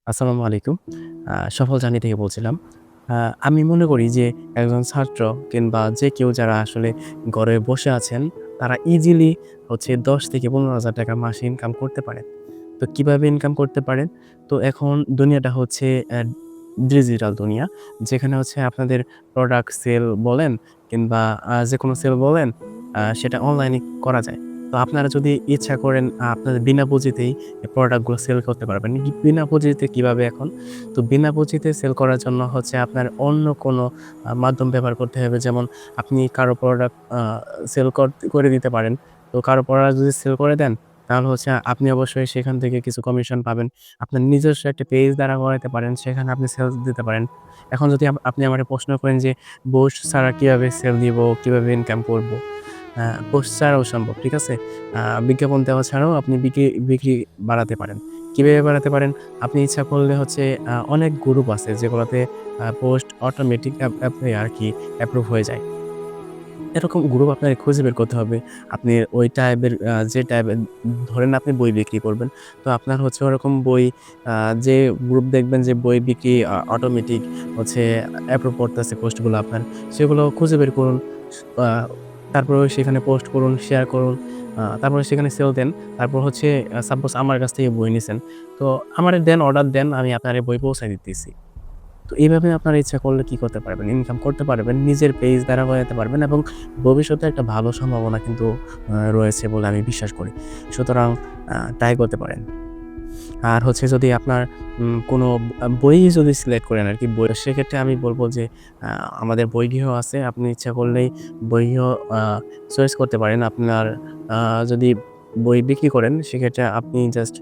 আসসালামু আলাইকুম। সফল জার্নি থেকে বলছিলাম। আ আমি মনে করি যে একজন ছাত্র কিংবা যে কেউ যারা আসলে ঘরে বসে আছেন, তারা ইজিলি হচ্ছে ১০ থেকে ১৫,০০০ টাকা মাসে ইনকাম করতে পারেন। তো কিভাবে ইনকাম করতে পারেন? তো এখন দুনিয়াটা হচ্ছে ডিজিটাল দুনিয়া। যেখানে হচ্ছে আপনাদের প্রোডাক্ট সেল বলেন কিংবা যেকোনো সেল বলেন, সেটা অনলাইনে করা যায়। তো আপনারা যদি ইচ্ছা করেন আপনাদের বিনা পুঁজিতেই এই প্রোডাক্টগুলো সেল করতে পারবেন। বিনা পুঁজিতে কিভাবে এখন? তো বিনা পুঁজিতে সেল করার জন্য হচ্ছে আপনার অন্য কোনো মাধ্যম ব্যবহার করতে হবে। যেমন আপনি কারো প্রোডাক্ট সেল করে দিতে পারেন। তো কারো প্রোডাক্ট যদি সেল করে দেন, তাহলে হচ্ছে আপনি অবশ্যই সেখান থেকে কিছু কমিশন পাবেন। আপনার নিজস্ব একটা পেজ দাঁড়া করাইতে পারেন, সেখানে আপনি সেলস দিতে পারেন। এখন যদি আপনি আমারে প্রশ্ন করেন যে, "পোস্ট ছাড়া কিভাবে সেল দিব? কিভাবে ইনকাম করব?" পোস্ট ছাড়াও সম্ভব। ঠিক আছে? বিজ্ঞাপন দেওয়া ছাড়াও আপনি বিক্রি বাড়াতে পারেন। কিভাবে বাড়াতে পারেন? আপনি ইচ্ছা করলে হচ্ছে অনেক গ্রুপ আছে যেগুলোতে পোস্ট অটোমেটিক অ্যাপে আরকি এপ্রুভ হয়ে যায়। এরকম গ্রুপ আপনাকে খুঁজে বের করতে হবে। আপনি ওই টাইপের যে টাইপের ধরেন আপনি বই বিক্রি করবেন। তো আপনার হচ্ছে ওরকম বই আ যে গ্রুপ দেখবেন যে বই বিক্রি অটোমেটিক হচ্ছে এপ্রুভ করতেছে পোস্টগুলো আপনার, সেগুলো খুঁজে বের করুন। আ তারপরে সেখানে পোস্ট করুন, শেয়ার করুন। তারপরে সেখানে সেল দেন। তারপর হচ্ছে সাপোজ আমার কাছ থেকে বই নিছেন। তো আমারে দেন, অর্ডার দেন, আমি আপনারে বই পৌঁছায় দিতেছি। তো এইভাবে আপনারা ইচ্ছা করলে কি করতে পারবেন? ইনকাম করতে পারবেন। নিজের পেজ দাঁড়া করাতে পারবেন এবং ভবিষ্যতে একটা ভালো সম্ভাবনা কিন্তু রয়েছে বলে আমি বিশ্বাস করি। সুতরাং ট্রাই করতে পারেন। আর হচ্ছে যদি আপনার কোনো বই যদি সিলেক্ট করেন আরকি সেক্ষেত্রে আমি বলব যে আ আমাদের বইগৃহ আছে। আপনি ইচ্ছা করলেই বইগৃহ আ চয়েস করতে পারেন। আপনার যদি বই বিক্রি করেন সেক্ষেত্রে আপনি জাস্ট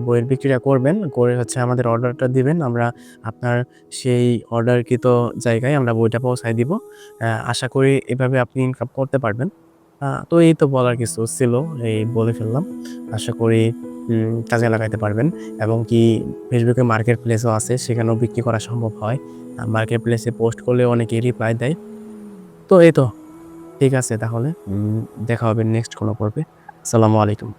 বইয়ের বিক্রিটা করবেন। করে হচ্ছে আমাদের অর্ডারটা দিবেন। আমরা আপনার সেই অর্ডারকৃত জায়গায় আমরা বইটা পৌঁছায় দিব। আশা করি এভাবে আপনি ইনকাম করতে পারবেন। তো এই তো বলার কিছু ছিল। এই বলে ফেললাম। আশা করি কাজে লাগাইতে পারবেন এবং কি Facebook এ মার্কেট প্লেসও আছে, সেখানেও বিক্রি করা সম্ভব হয়। মার্কেট প্লেসে পোস্ট করলে অনেকেই রিপ্লাই দেয়। তো এই তো ঠিক আছে তাহলে। দেখা হবে নেক্সট কোনো পর্বে। আসসালামু আলাইকুম।